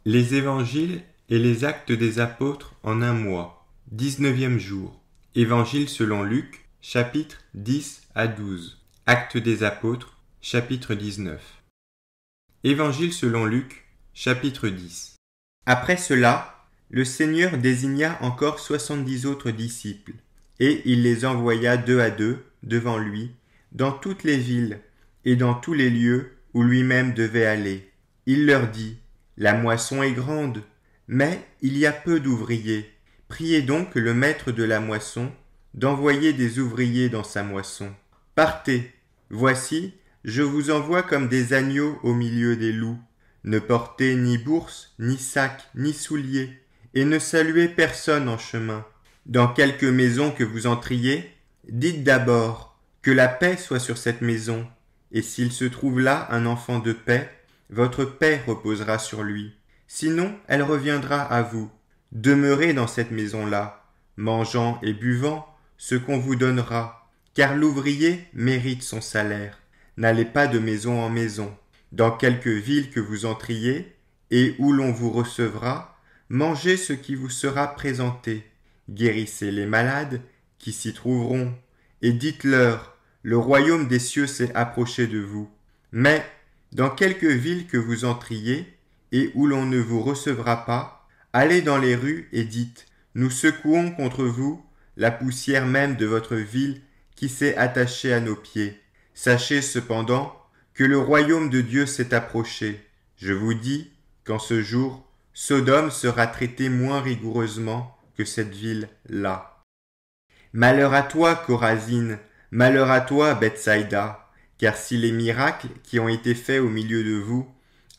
Les évangiles et les actes des apôtres en un mois. 19e jour. Évangile selon Luc, chapitres 10 à 12. Actes des apôtres, chapitre 19. Évangile selon Luc, chapitre 10. Après cela, le Seigneur désigna encore 70 autres disciples, et il les envoya 2 à 2 devant lui, dans toutes les villes et dans tous les lieux où lui-même devait aller. Il leur dit: La moisson est grande, mais il y a peu d'ouvriers. Priez donc le maître de la moisson d'envoyer des ouvriers dans sa moisson. Partez, voici, je vous envoie comme des agneaux au milieu des loups. Ne portez ni bourse, ni sac, ni souliers, et ne saluez personne en chemin. Dans quelque maison que vous entriez, dites d'abord que la paix soit sur cette maison, et s'il se trouve là un enfant de paix, votre paix reposera sur lui. Sinon, elle reviendra à vous. Demeurez dans cette maison-là, mangeant et buvant ce qu'on vous donnera, car l'ouvrier mérite son salaire. N'allez pas de maison en maison. Dans quelque ville que vous entriez, et où l'on vous recevra, mangez ce qui vous sera présenté. Guérissez les malades qui s'y trouveront, et dites-leur: le royaume des cieux s'est approché de vous. Mais, dans quelque ville que vous entriez, et où l'on ne vous recevra pas, allez dans les rues et dites: nous secouons contre vous la poussière même de votre ville qui s'est attachée à nos pieds. Sachez cependant que le royaume de Dieu s'est approché. Je vous dis qu'en ce jour, Sodome sera traitée moins rigoureusement que cette ville-là. Malheur à toi, Chorazine, malheur à toi, Bethsaïda, car si les miracles qui ont été faits au milieu de vous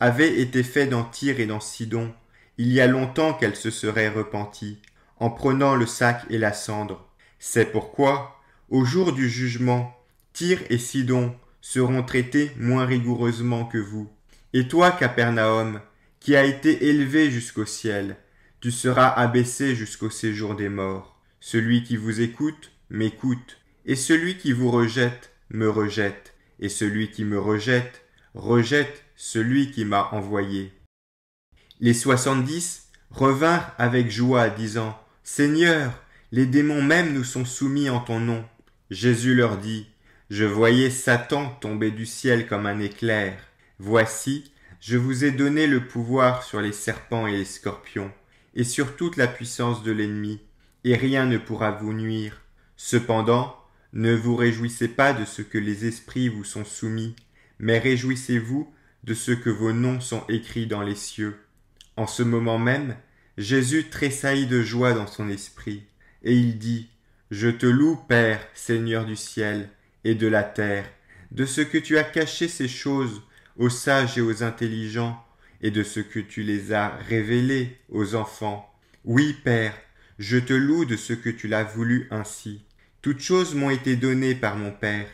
avaient été faits dans Tyr et dans Sidon, il y a longtemps qu'elles se seraient repenties, en prenant le sac et la cendre. C'est pourquoi, au jour du jugement, Tyr et Sidon seront traités moins rigoureusement que vous. Et toi, Capernaum, qui as été élevé jusqu'au ciel, tu seras abaissé jusqu'au séjour des morts. Celui qui vous écoute, m'écoute, et celui qui vous rejette, me rejette, et celui qui me rejette, rejette celui qui m'a envoyé. Les 70 revinrent avec joie, disant: Seigneur, les démons même nous sont soumis en ton nom. Jésus leur dit: Je voyais Satan tomber du ciel comme un éclair. Voici, je vous ai donné le pouvoir sur les serpents et les scorpions, et sur toute la puissance de l'ennemi, et rien ne pourra vous nuire. Cependant, ne vous réjouissez pas de ce que les esprits vous sont soumis, mais réjouissez-vous de ce que vos noms sont écrits dans les cieux. En ce moment même, Jésus tressaillit de joie dans son esprit, et il dit: Je te loue, Père, Seigneur du ciel et de la terre, de ce que tu as caché ces choses aux sages et aux intelligents, et de ce que tu les as révélées aux enfants. Oui, Père, je te loue de ce que tu l'as voulu ainsi. Toutes choses m'ont été données par mon Père,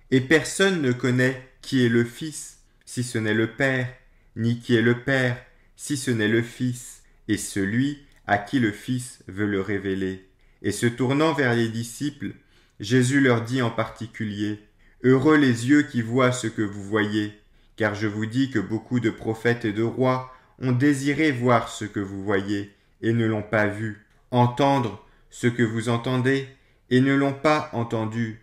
et personne ne connaît qui est le Fils, si ce n'est le Père, ni qui est le Père, si ce n'est le Fils, et celui à qui le Fils veut le révéler. Et se tournant vers les disciples, Jésus leur dit en particulier: Heureux les yeux qui voient ce que vous voyez, car je vous dis que beaucoup de prophètes et de rois ont désiré voir ce que vous voyez, et ne l'ont pas vu, entendre ce que vous entendez, et ne l'ont pas entendu.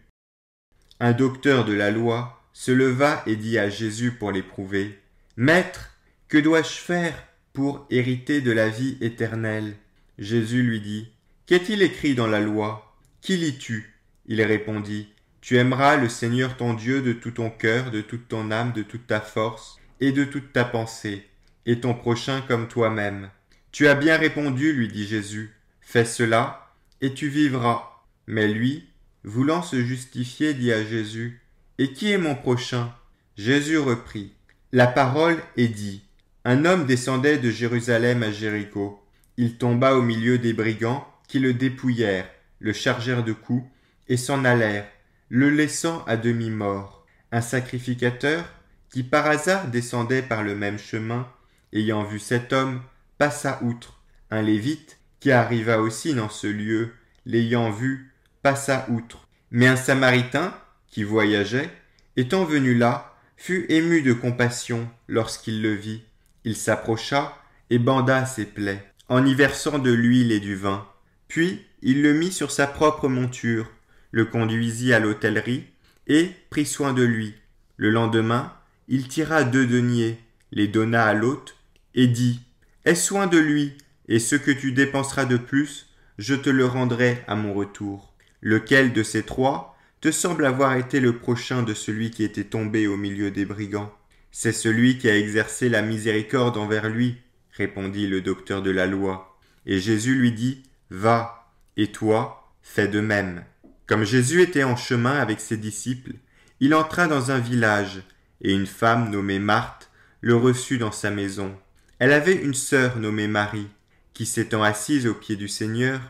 Un docteur de la loi se leva et dit à Jésus pour l'éprouver: Maître, que dois-je faire pour hériter de la vie éternelle? Jésus lui dit: Qu'est-il écrit dans la loi? Qui lis-tu? Il répondit: Tu aimeras le Seigneur ton Dieu de tout ton cœur, de toute ton âme, de toute ta force et de toute ta pensée, et ton prochain comme toi-même. Tu as bien répondu, lui dit Jésus. Fais cela, et tu vivras. Mais lui, voulant se justifier, dit à Jésus: Et qui est mon prochain? Jésus reprit: La parole est dit. Un homme descendait de Jérusalem à Jéricho. Il tomba au milieu des brigands qui le dépouillèrent, le chargèrent de coups et s'en allèrent, le laissant à demi-mort. Un sacrificateur, qui par hasard descendait par le même chemin, ayant vu cet homme, passa outre. Un lévite, qui arriva aussi dans ce lieu, l'ayant vu, passa outre. Mais un samaritain, qui voyageait, étant venu là, fut ému de compassion lorsqu'il le vit. Il s'approcha et banda ses plaies, en y versant de l'huile et du vin. Puis il le mit sur sa propre monture, le conduisit à l'hôtellerie, et prit soin de lui. Le lendemain, il tira 2 deniers, les donna à l'hôte, et dit « Aie soin de lui, et ce que tu dépenseras de plus, je te le rendrai à mon retour. » Lequel de ces 3 te semble avoir été le prochain de celui qui était tombé au milieu des brigands? C'est celui qui a exercé la miséricorde envers lui, répondit le docteur de la loi. Et Jésus lui dit « Va, et toi, fais de même. » Comme Jésus était en chemin avec ses disciples, il entra dans un village, et une femme nommée Marthe le reçut dans sa maison. Elle avait une sœur nommée Marie, qui s'étant assise aux pieds du Seigneur,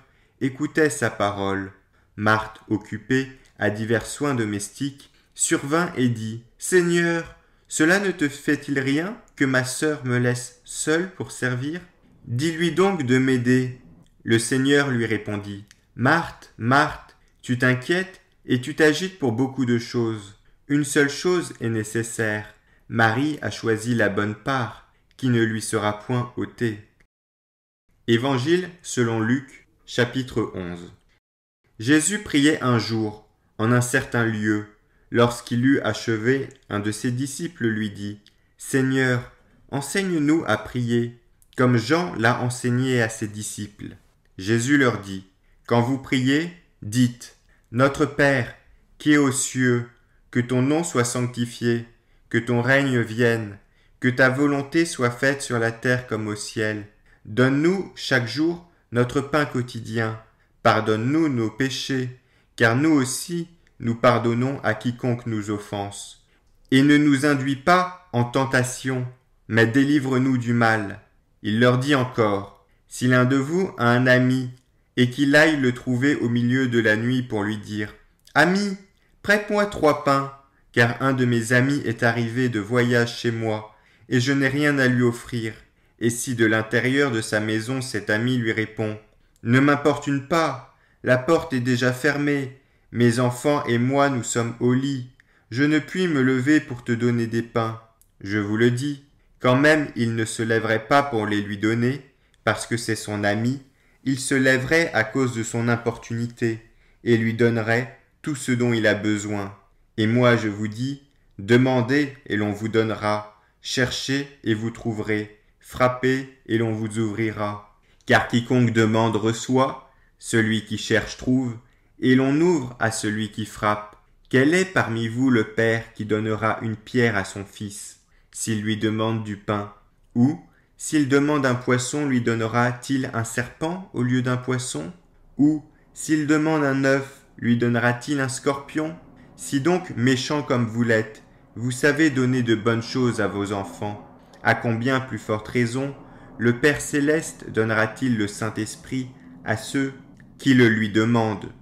écoutait sa parole. Marthe, occupée à divers soins domestiques, survint et dit « Seigneur, cela ne te fait-il rien que ma sœur me laisse seule pour servir? Dis-lui donc de m'aider. » Le Seigneur lui répondit « Marthe, Marthe, tu t'inquiètes et tu t'agites pour beaucoup de choses. Une seule chose est nécessaire. Marie a choisi la bonne part, qui ne lui sera point ôtée. » Évangile selon Luc, chapitre 11. Jésus priait un jour, en un certain lieu. Lorsqu'il eut achevé, un de ses disciples lui dit « Seigneur, enseigne-nous à prier, comme Jean l'a enseigné à ses disciples. » Jésus leur dit « Quand vous priez, dites « Notre Père, qui es aux cieux, que ton nom soit sanctifié, que ton règne vienne, que ta volonté soit faite sur la terre comme au ciel. Donne-nous chaque jour notre pain quotidien. Pardonne-nous nos péchés, car nous aussi, nous pardonnons à quiconque nous offense. Et ne nous induis pas en tentation, mais délivre-nous du mal. » Il leur dit encore, « Si l'un de vous a un ami, et qu'il aille le trouver au milieu de la nuit pour lui dire, « Ami, prête-moi 3 pains, car un de mes amis est arrivé de voyage chez moi, et je n'ai rien à lui offrir. » Et si de l'intérieur de sa maison cet ami lui répond, « Ne m'importune pas, la porte est déjà fermée, mes enfants et moi nous sommes au lit, je ne puis me lever pour te donner des pains. » Je vous le dis, quand même il ne se lèverait pas pour les lui donner, parce que c'est son ami, il se lèverait à cause de son importunité, et lui donnerait tout ce dont il a besoin. Et moi je vous dis, demandez et l'on vous donnera, cherchez et vous trouverez, frappez et l'on vous ouvrira. Car quiconque demande reçoit, celui qui cherche trouve, et l'on ouvre à celui qui frappe. Quel est parmi vous le père qui donnera une pierre à son fils, s'il lui demande du pain? Ou, s'il demande un poisson, lui donnera-t-il un serpent au lieu d'un poisson? Ou, s'il demande un œuf, lui donnera-t-il un scorpion? Si donc, méchants comme vous l'êtes, vous savez donner de bonnes choses à vos enfants, à combien plus forte raison le Père céleste donnera-t-il le Saint-Esprit à ceux qui le lui demandent?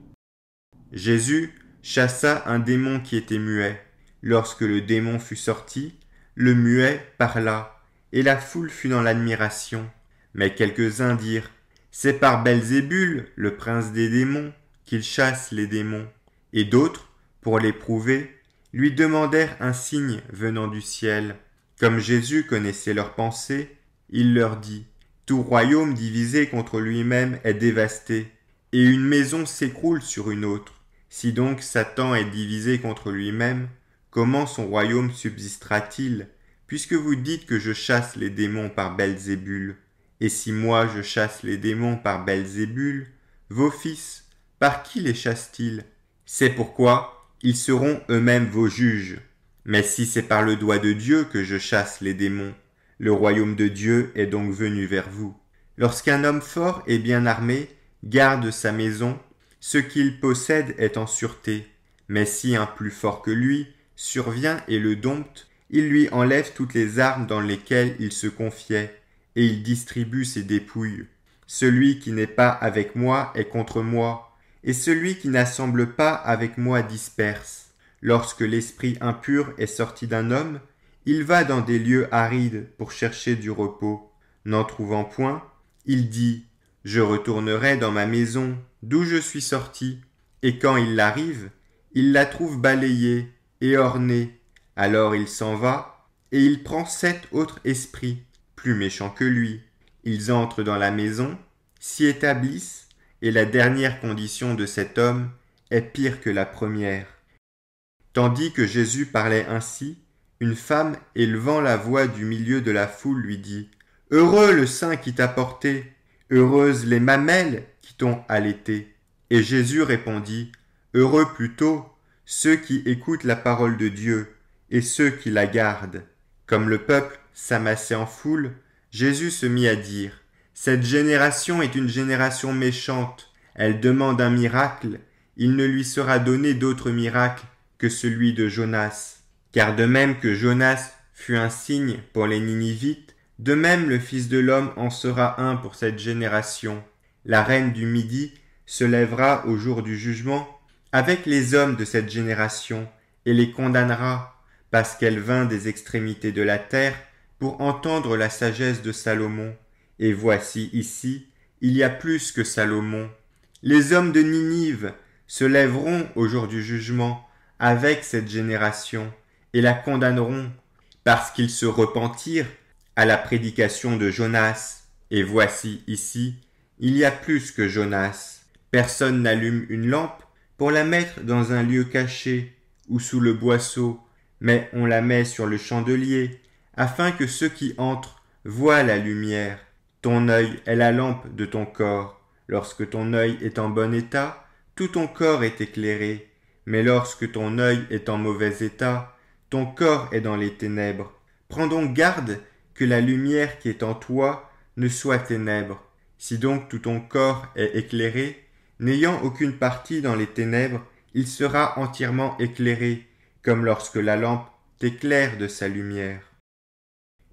Jésus chassa un démon qui était muet. Lorsque le démon fut sorti, le muet parla, et la foule fut dans l'admiration. Mais quelques-uns dirent, « C'est par Belzébul, le prince des démons, qu'il chasse les démons. » Et d'autres, pour l'éprouver, lui demandèrent un signe venant du ciel. Comme Jésus connaissait leurs pensées, il leur dit, « Tout royaume divisé contre lui-même est dévasté, et une maison s'écroule sur une autre. Si donc Satan est divisé contre lui-même, comment son royaume subsistera-t-il, puisque vous dites que je chasse les démons par Belzébul? Et si moi je chasse les démons par Belzébul, vos fils, par qui les chassent-ils? C'est pourquoi ils seront eux-mêmes vos juges. Mais si c'est par le doigt de Dieu que je chasse les démons, le royaume de Dieu est donc venu vers vous. Lorsqu'un homme fort et bien armé garde sa maison, ce qu'il possède est en sûreté. Mais si un plus fort que lui survient et le dompte, il lui enlève toutes les armes dans lesquelles il se confiait, et il distribue ses dépouilles. Celui qui n'est pas avec moi est contre moi, et celui qui n'assemble pas avec moi disperse. Lorsque l'esprit impur est sorti d'un homme, il va dans des lieux arides pour chercher du repos. N'en trouvant point, il dit « Je retournerai dans ma maison, d'où je suis sorti. » Et quand il l'arrive, il la trouve balayée et ornée. Alors il s'en va, et il prend 7 autres esprits, plus méchants que lui. Ils entrent dans la maison, s'y établissent, et la dernière condition de cet homme est pire que la première. Tandis que Jésus parlait ainsi, une femme, élevant la voix du milieu de la foule, lui dit « Heureux le sein qui t'a porté, heureuses les mamelles qui t'ont allaité. » Et Jésus répondit « Heureux plutôt ceux qui écoutent la parole de Dieu et ceux qui la gardent. » Comme le peuple s'amassait en foule, Jésus se mit à dire « Cette génération est une génération méchante, elle demande un miracle, il ne lui sera donné d'autre miracle que celui de Jonas. Car de même que Jonas fut un signe pour les Ninivites, de même le Fils de l'homme en sera un pour cette génération. La reine du Midi se lèvera au jour du jugement avec les hommes de cette génération et les condamnera, parce qu'elle vint des extrémités de la terre pour entendre la sagesse de Salomon. Et voici ici, il y a plus que Salomon. Les hommes de Ninive se lèveront au jour du jugement avec cette génération et la condamneront, parce qu'ils se repentirent à la prédication de Jonas. Et voici ici, il y a plus que Jonas. Personne n'allume une lampe pour la mettre dans un lieu caché ou sous le boisseau, mais on la met sur le chandelier, afin que ceux qui entrent voient la lumière. Ton œil est la lampe de ton corps. Lorsque ton œil est en bon état, tout ton corps est éclairé. Mais lorsque ton œil est en mauvais état, ton corps est dans les ténèbres. Prends donc garde que la lumière qui est en toi ne soit ténèbres. Si donc tout ton corps est éclairé, n'ayant aucune partie dans les ténèbres, il sera entièrement éclairé, comme lorsque la lampe t'éclaire de sa lumière.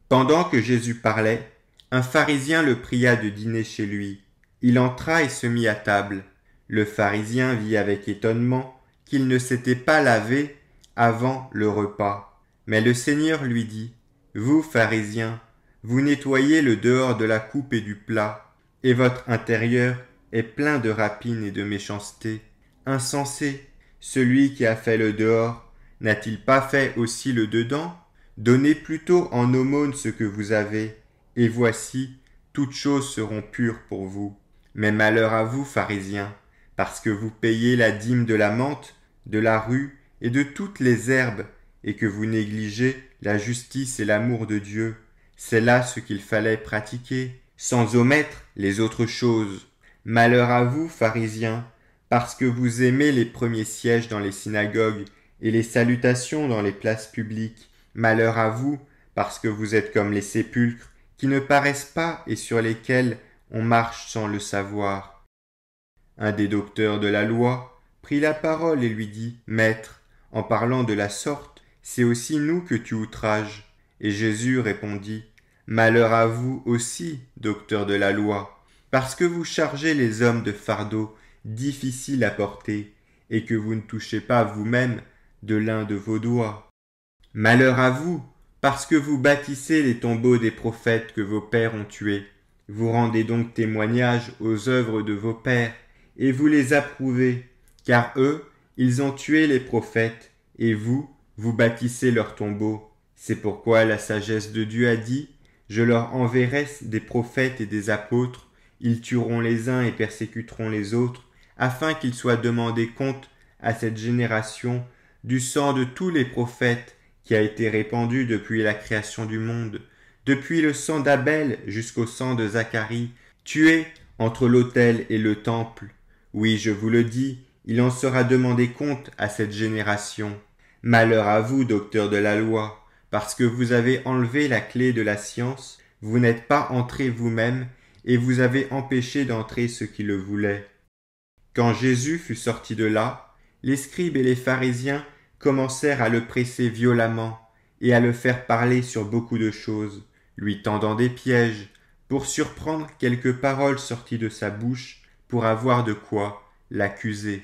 Pendant que Jésus parlait, un pharisien le pria de dîner chez lui. Il entra et se mit à table. Le pharisien vit avec étonnement qu'il ne s'était pas lavé avant le repas. Mais le Seigneur lui dit, « Vous, pharisiens, vous nettoyez le dehors de la coupe et du plat, et votre intérieur est plein de rapine et de méchanceté. Insensé, celui qui a fait le dehors, n'a-t-il pas fait aussi le dedans? Donnez plutôt en aumône ce que vous avez, et voici, toutes choses seront pures pour vous. Mais malheur à vous, pharisiens, parce que vous payez la dîme de la menthe, de la rue et de toutes les herbes, et que vous négligez la justice et l'amour de Dieu. C'est là ce qu'il fallait pratiquer, sans omettre les autres choses. Malheur à vous, pharisiens, parce que vous aimez les premiers sièges dans les synagogues et les salutations dans les places publiques. Malheur à vous, parce que vous êtes comme les sépulcres, qui ne paraissent pas et sur lesquels on marche sans le savoir. » Un des docteurs de la loi prit la parole et lui dit, « Maître, en parlant de la sorte, c'est aussi nous que tu outrages. » Et Jésus répondit, « Malheur à vous aussi, docteurs de la loi, parce que vous chargez les hommes de fardeaux difficiles à porter, et que vous ne touchez pas vous-même de l'un de vos doigts. Malheur à vous, parce que vous bâtissez les tombeaux des prophètes que vos pères ont tués. Vous rendez donc témoignage aux œuvres de vos pères, et vous les approuvez, car eux, ils ont tué les prophètes, et vous, vous bâtissez leurs tombeaux. C'est pourquoi la sagesse de Dieu a dit, « Je leur enverrai des prophètes et des apôtres, ils tueront les uns et persécuteront les autres, afin qu'il soit demandé compte à cette génération du sang de tous les prophètes qui a été répandu depuis la création du monde, depuis le sang d'Abel jusqu'au sang de Zacharie, tué entre l'autel et le temple. Oui, je vous le dis, il en sera demandé compte à cette génération. Malheur à vous, docteurs de la loi, parce que vous avez enlevé la clé de la science, vous n'êtes pas entrés vous-même, et vous avez empêché d'entrer ceux qui le voulaient. » Quand Jésus fut sorti de là, les scribes et les pharisiens commencèrent à le presser violemment et à le faire parler sur beaucoup de choses, lui tendant des pièges, pour surprendre quelques paroles sorties de sa bouche, pour avoir de quoi l'accuser.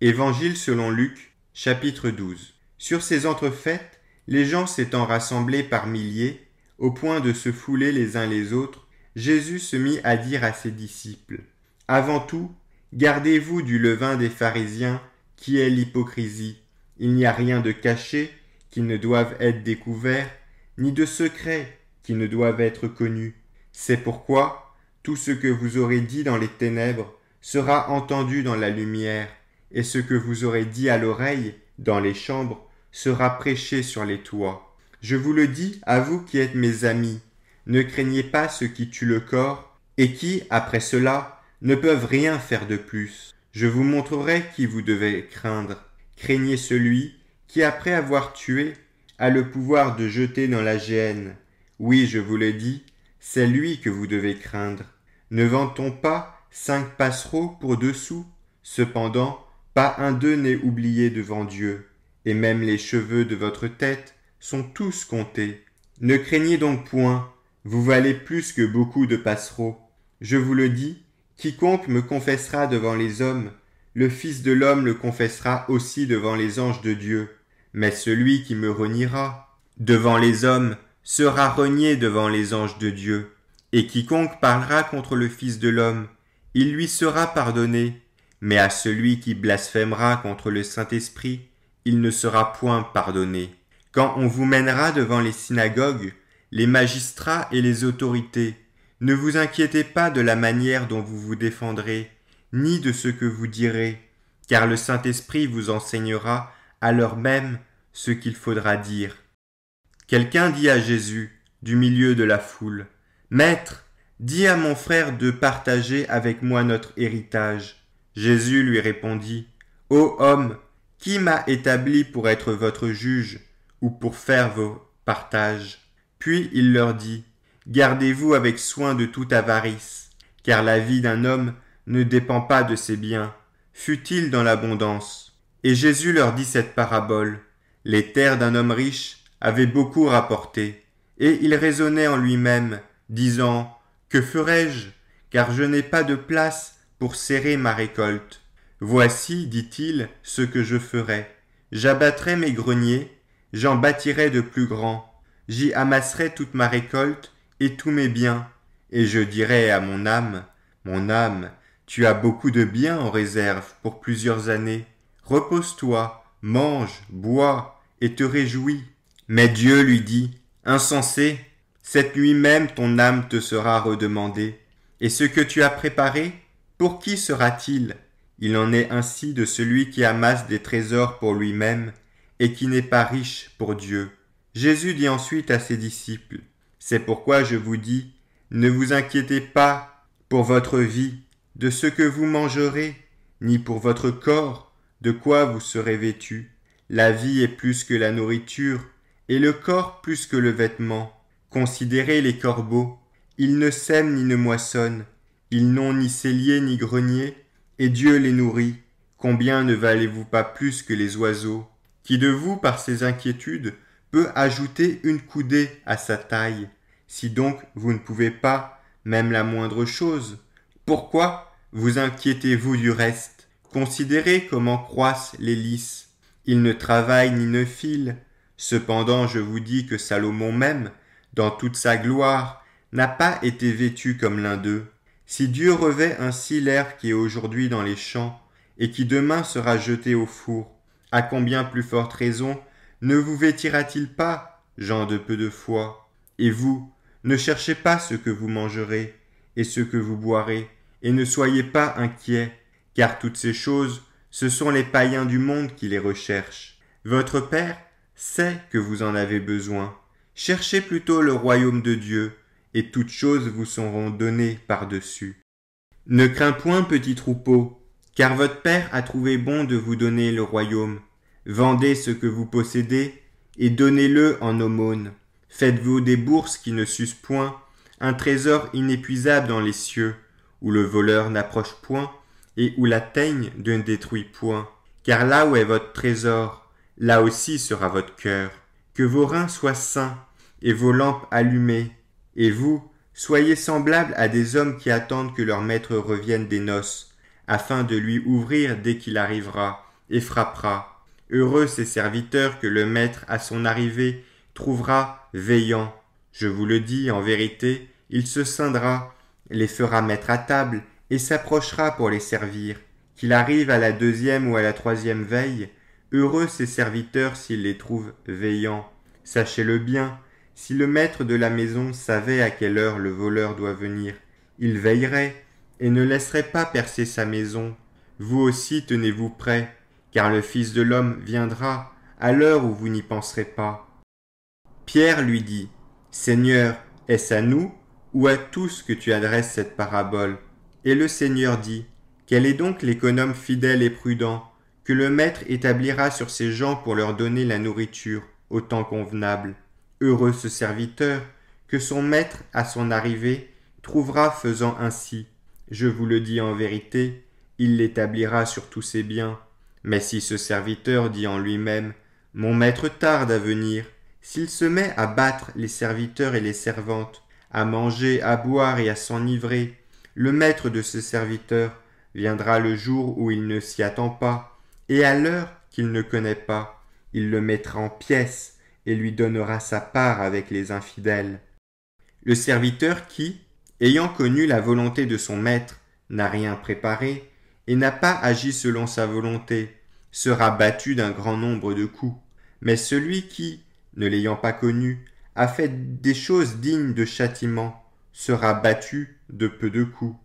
Évangile selon Luc, chapitre 12. Sur ces entrefaites, les gens s'étant rassemblés par milliers, au point de se fouler les uns les autres, Jésus se mit à dire à ses disciples, « Avant tout, gardez-vous du levain des pharisiens, qui est l'hypocrisie. Il n'y a rien de caché qui ne doive être découvert, ni de secret qui ne doive être connu. C'est pourquoi tout ce que vous aurez dit dans les ténèbres sera entendu dans la lumière, et ce que vous aurez dit à l'oreille dans les chambres sera prêché sur les toits. Je vous le dis à vous qui êtes mes amis, ne craignez pas ceux qui tuent le corps, et qui, après cela, ne peuvent rien faire de plus. Je vous montrerai qui vous devez craindre. Craignez celui qui, après avoir tué, a le pouvoir de jeter dans la géhenne. Oui, je vous le dis, c'est lui que vous devez craindre. Ne vend-on pas 5 passereaux pour 2 sous? Cependant, pas un d'eux n'est oublié devant Dieu, et même les cheveux de votre tête sont tous comptés. Ne craignez donc point, vous valez plus que beaucoup de passereaux. Je vous le dis, quiconque me confessera devant les hommes, le Fils de l'homme le confessera aussi devant les anges de Dieu. Mais celui qui me reniera devant les hommes sera renié devant les anges de Dieu. Et quiconque parlera contre le Fils de l'homme, il lui sera pardonné. Mais à celui qui blasphémera contre le Saint-Esprit, il ne sera point pardonné. Quand on vous mènera devant les synagogues, les magistrats et les autorités, ne vous inquiétez pas de la manière dont vous vous défendrez, ni de ce que vous direz, car le Saint-Esprit vous enseignera à l'heure même ce qu'il faudra dire. Quelqu'un dit à Jésus, du milieu de la foule, « Maître, dis à mon frère de partager avec moi notre héritage. » Jésus lui répondit, « Ô homme, qui m'a établi pour être votre juge ou pour faire vos partages ?» Puis il leur dit, « Gardez-vous avec soin de toute avarice, car la vie d'un homme ne dépend pas de ses biens, fût-il dans l'abondance. » Et Jésus leur dit cette parabole. Les terres d'un homme riche avaient beaucoup rapporté, et il raisonnait en lui-même, disant, « Que ferai-je, car je n'ai pas de place pour serrer ma récolte. Voici, dit-il, ce que je ferai. J'abattrai mes greniers, j'en bâtirai de plus grands. J'y amasserai toute ma récolte et tous mes biens. Et je dirai à mon âme, tu as beaucoup de biens en réserve pour plusieurs années. Repose-toi, mange, bois et te réjouis. » Mais Dieu lui dit, « Insensé, cette nuit même ton âme te sera redemandée. Et ce que tu as préparé, pour qui sera-t-il? Il en est ainsi de celui qui amasse des trésors pour lui-même et qui n'est pas riche pour Dieu. » Jésus dit ensuite à ses disciples, « C'est pourquoi je vous dis, ne vous inquiétez pas pour votre vie, de ce que vous mangerez, ni pour votre corps, de quoi vous serez vêtus. La vie est plus que la nourriture, et le corps plus que le vêtement. Considérez les corbeaux, ils ne sèment ni ne moissonnent, ils n'ont ni cellier ni grenier, et Dieu les nourrit. Combien ne valez-vous pas plus que les oiseaux? Qui de vous, par ses inquiétudes, peut ajouter une coudée à sa taille? Si donc vous ne pouvez pas, même la moindre chose, pourquoi vous inquiétez-vous du reste? Considérez comment croissent les lys. Ils ne travaillent ni ne filent. Cependant, je vous dis que Salomon même, dans toute sa gloire, n'a pas été vêtu comme l'un d'eux. Si Dieu revêt ainsi l'herbe qui est aujourd'hui dans les champs et qui demain sera jetée au four, à combien plus forte raison ne vous vêtira-t-il pas, gens de peu de foi? Et vous, ne cherchez pas ce que vous mangerez et ce que vous boirez, et ne soyez pas inquiets, car toutes ces choses, ce sont les païens du monde qui les recherchent. Votre Père sait que vous en avez besoin. Cherchez plutôt le royaume de Dieu, et toutes choses vous seront données par-dessus. Ne crains point, petit troupeau, car votre Père a trouvé bon de vous donner le royaume. Vendez ce que vous possédez, et donnez-le en aumône. Faites-vous des bourses qui ne s'usent point, un trésor inépuisable dans les cieux, où le voleur n'approche point, et où la teigne ne détruit point. Car là où est votre trésor, là aussi sera votre cœur. Que vos reins soient sains, et vos lampes allumées. Et vous, soyez semblables à des hommes qui attendent que leur maître revienne des noces, afin de lui ouvrir dès qu'il arrivera, et frappera. Heureux ces serviteurs que le maître, à son arrivée, trouvera veillant. Je vous le dis, en vérité, il se scindra, les fera mettre à table, et s'approchera pour les servir. Qu'il arrive à la 2e ou à la 3e veille, heureux ces serviteurs s'il les trouve veillants. Sachez-le bien, Si le maître de la maison savait à quelle heure le voleur doit venir, il veillerait et ne laisserait pas percer sa maison. Vous aussi tenez-vous prêts, car le Fils de l'homme viendra à l'heure où vous n'y penserez pas. » Pierre lui dit, « Seigneur, est-ce à nous ou à tous que tu adresses cette parabole ?» Et le Seigneur dit, « Quel est donc l'économe fidèle et prudent, que le maître établira sur ses gens pour leur donner la nourriture au temps convenable. Heureux ce serviteur, que son maître, à son arrivée, trouvera faisant ainsi. Je vous le dis en vérité, il l'établira sur tous ses biens. Mais si ce serviteur dit en lui-même, « Mon maître tarde à venir », s'il se met à battre les serviteurs et les servantes, à manger, à boire et à s'enivrer, le maître de ce serviteur viendra le jour où il ne s'y attend pas, et à l'heure qu'il ne connaît pas, il le mettra en pièces et lui donnera sa part avec les infidèles. Le serviteur qui, ayant connu la volonté de son maître, n'a rien préparé et n'a pas agi selon sa volonté, sera battu d'un grand nombre de coups. Mais celui qui, ne l'ayant pas connu, a fait des choses dignes de châtiment, sera battu de peu de coups.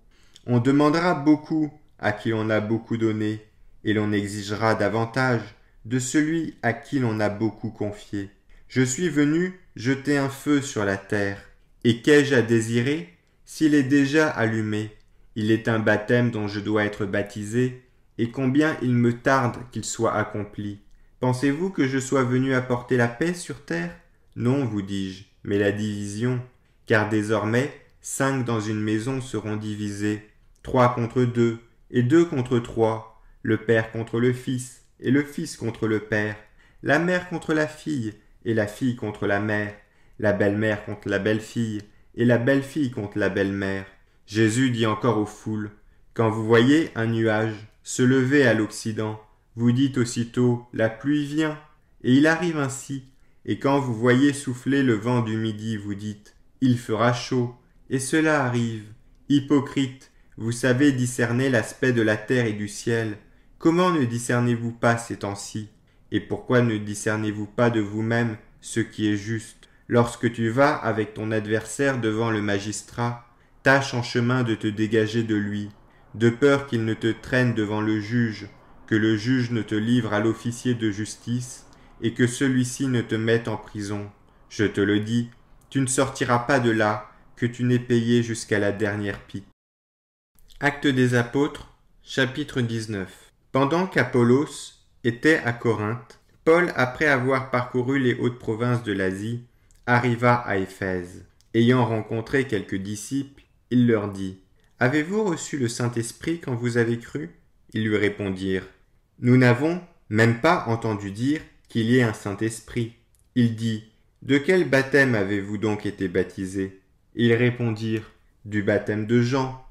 On demandera beaucoup à qui l'on a beaucoup donné, et l'on exigera davantage de celui à qui l'on a beaucoup confié. Je suis venu jeter un feu sur la terre, et qu'ai-je à désirer s'il est déjà allumé? Il est un baptême dont je dois être baptisé, et combien il me tarde qu'il soit accompli. Pensez-vous que je sois venu apporter la paix sur terre? Non, vous dis-je, mais la division, car désormais 5 dans une maison seront divisés, 3 contre 2, et 2 contre 3, le père contre le fils, et le fils contre le père, la mère contre la fille, et la fille contre la mère, la belle-mère contre la belle-fille, et la belle-fille contre la belle-mère. Jésus dit encore aux foules, « Quand vous voyez un nuage se lever à l'Occident, vous dites aussitôt, la pluie vient, et il arrive ainsi. Et quand vous voyez souffler le vent du midi, vous dites, il fera chaud, et cela arrive. Hypocrite, vous savez discerner l'aspect de la terre et du ciel. Comment ne discernez-vous pas ces temps-ci? Et pourquoi ne discernez-vous pas de vous-même ce qui est juste? Lorsque tu vas avec ton adversaire devant le magistrat, tâche en chemin de te dégager de lui, de peur qu'il ne te traîne devant le juge, que le juge ne te livre à l'officier de justice, et que celui-ci ne te mette en prison. Je te le dis, tu ne sortiras pas de là, que tu n'aies payé jusqu'à la dernière pique. Actes des Apôtres, chapitre 19. Pendant qu'Apollos était à Corinthe, Paul, après avoir parcouru les hautes provinces de l'Asie, arriva à Éphèse. Ayant rencontré quelques disciples, il leur dit, « Avez-vous reçu le Saint-Esprit quand vous avez cru ?» Ils lui répondirent, « Nous n'avons même pas entendu dire qu'il y ait un Saint-Esprit. » Il dit, « De quel baptême avez-vous donc été baptisés ?» Ils répondirent, « Du baptême de Jean. »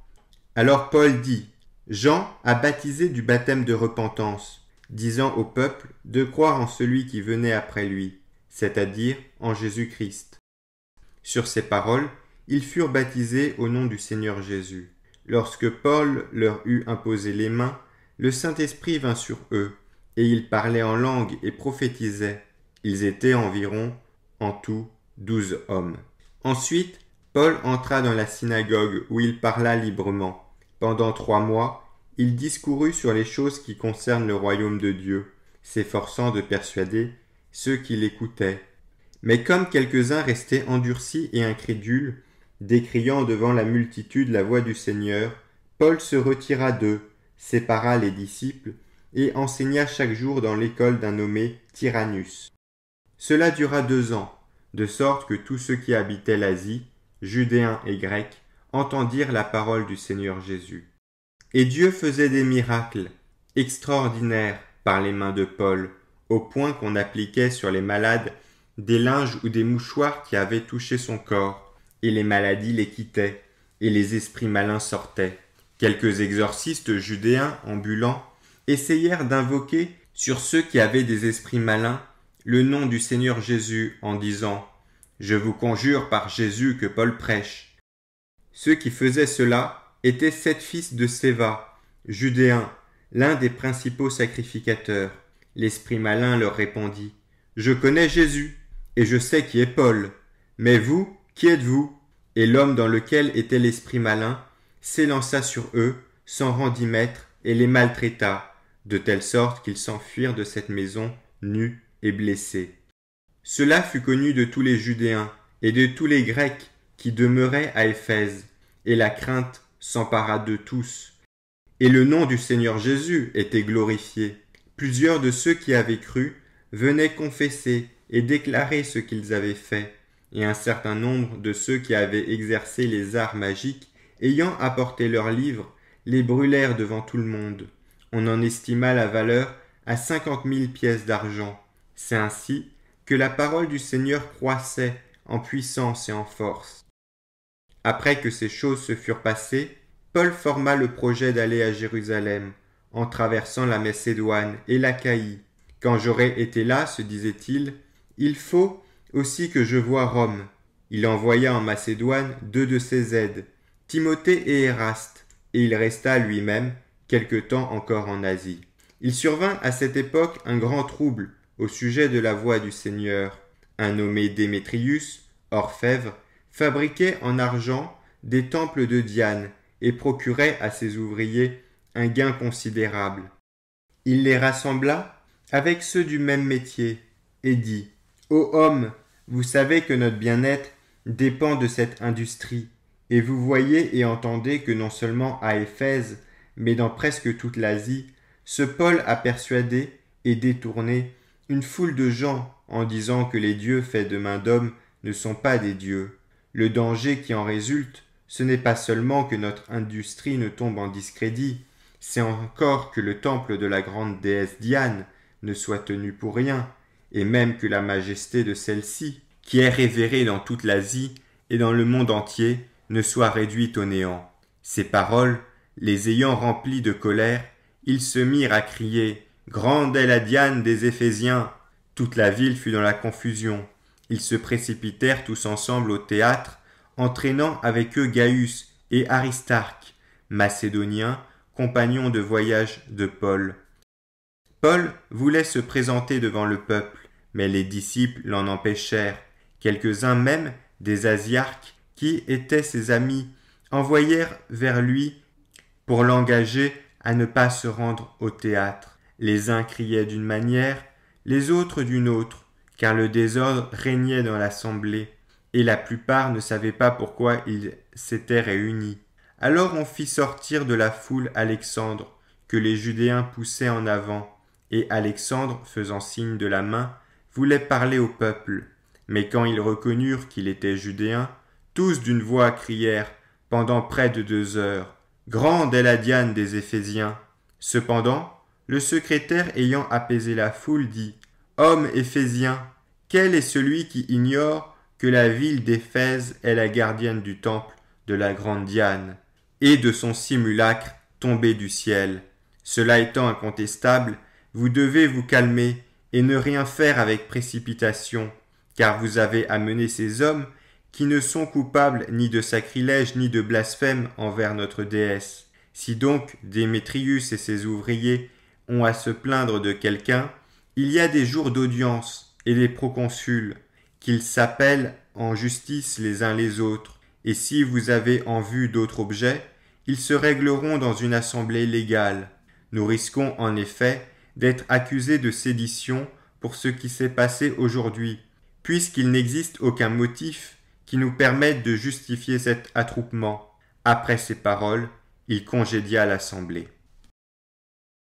Alors Paul dit, « Jean a baptisé du baptême de repentance, disant au peuple de croire en celui qui venait après lui, c'est-à-dire en Jésus-Christ. » Sur ces paroles, ils furent baptisés au nom du Seigneur Jésus. Lorsque Paul leur eut imposé les mains, le Saint-Esprit vint sur eux, et ils parlaient en langue et prophétisaient. Ils étaient environ, en tout, 12 hommes. Ensuite, Paul entra dans la synagogue où il parla librement. Pendant 3 mois, il discourut sur les choses qui concernent le royaume de Dieu, s'efforçant de persuader ceux qui l'écoutaient. Mais comme quelques-uns restaient endurcis et incrédules, décriant devant la multitude la voix du Seigneur, Paul se retira d'eux, sépara les disciples, et enseigna chaque jour dans l'école d'un nommé Tyrannus. Cela dura 2 ans, de sorte que tous ceux qui habitaient l'Asie, Judéens et Grecs, entendirent la parole du Seigneur Jésus. Et Dieu faisait des miracles extraordinaires par les mains de Paul, au point qu'on appliquait sur les malades des linges ou des mouchoirs qui avaient touché son corps, et les maladies les quittaient, et les esprits malins sortaient. Quelques exorcistes judéens ambulants essayèrent d'invoquer sur ceux qui avaient des esprits malins le nom du Seigneur Jésus en disant « Je vous conjure par Jésus que Paul prêche ». Ceux qui faisaient cela étaient 7 fils de Séva, judéens, l'un des principaux sacrificateurs. L'esprit malin leur répondit « Je connais Jésus, et je sais qui est Paul. » Mais vous, qui êtes-vous » Et l'homme dans lequel était l'esprit malin s'élança sur eux, s'en rendit maître et les maltraita, de telle sorte qu'ils s'enfuirent de cette maison nus et blessés. Cela fut connu de tous les Judéens et de tous les Grecs qui demeuraient à Éphèse, et la crainte s'empara de tous. Et le nom du Seigneur Jésus était glorifié. Plusieurs de ceux qui avaient cru venaient confesser et déclarer ce qu'ils avaient fait, et un certain nombre de ceux qui avaient exercé les arts magiques, ayant apporté leurs livres, les brûlèrent devant tout le monde. On en estima la valeur à 50 000 pièces d'argent. C'est ainsi que la parole du Seigneur croissait en puissance et en force. Après que ces choses se furent passées, Paul forma le projet d'aller à Jérusalem, en traversant la Macédoine et l'Achaïe. Quand j'aurai été là, se disait-il, il faut aussi que je voie Rome. Il envoya en Macédoine 2 de ses aides, Timothée et Éraste, et il resta lui-même quelque temps encore en Asie. Il survint à cette époque un grand trouble au sujet de la voie du Seigneur. Un nommé Démétrius, orfèvre, fabriquait en argent des temples de Diane et procurait à ses ouvriers un gain considérable. Il les rassembla avec ceux du même métier et dit « Ô hommes, vous savez que notre bien-être dépend de cette industrie, et vous voyez et entendez que non seulement à Éphèse, mais dans presque toute l'Asie, ce Paul a persuadé et détourné une foule de gens en disant que les dieux faits de main d'homme ne sont pas des dieux. Le danger qui en résulte, ce n'est pas seulement que notre industrie ne tombe en discrédit, c'est encore que le temple de la grande déesse Diane ne soit tenu pour rien, et même que la majesté de celle-ci, qui est révérée dans toute l'Asie et dans le monde entier, ne soit réduite au néant. » Ces paroles, les ayant remplis de colère, ils se mirent à crier « Grande est la Diane des Éphésiens !» Toute la ville fut dans la confusion. Ils se précipitèrent tous ensemble au théâtre, entraînant avec eux Gaius et Aristarque, macédoniens, compagnons de voyage de Paul. Paul voulait se présenter devant le peuple, mais les disciples l'en empêchèrent. Quelques-uns même des Asiarques, qui étaient ses amis, envoyèrent vers lui pour l'engager à ne pas se rendre au théâtre. Les uns criaient d'une manière, les autres d'une autre, car le désordre régnait dans l'assemblée, et la plupart ne savaient pas pourquoi ils s'étaient réunis. Alors on fit sortir de la foule Alexandre, que les Judéens poussaient en avant, et Alexandre, faisant signe de la main, voulait parler au peuple. Mais quand ils reconnurent qu'il était Judéen, tous d'une voix crièrent, pendant près de 2 heures, « Grande est la Diane des Éphésiens !» Cependant, le secrétaire ayant apaisé la foule dit, « Hommes Éphésiens, quel est celui qui ignore que la ville d'Éphèse est la gardienne du temple de la grande Diane, et de son simulacre tombé du ciel? Cela étant incontestable, vous devez vous calmer et ne rien faire avec précipitation, car vous avez amené ces hommes qui ne sont coupables ni de sacrilège ni de blasphème envers notre déesse. Si donc Démétrius et ses ouvriers ont à se plaindre de quelqu'un, il y a des jours d'audience et des proconsuls, qu'ils s'appellent en justice les uns les autres, et si vous avez en vue d'autres objets, ils se régleront dans une assemblée légale. Nous risquons en effet d'être accusés de sédition pour ce qui s'est passé aujourd'hui, puisqu'il n'existe aucun motif qui nous permette de justifier cet attroupement. » Après ces paroles, il congédia l'assemblée.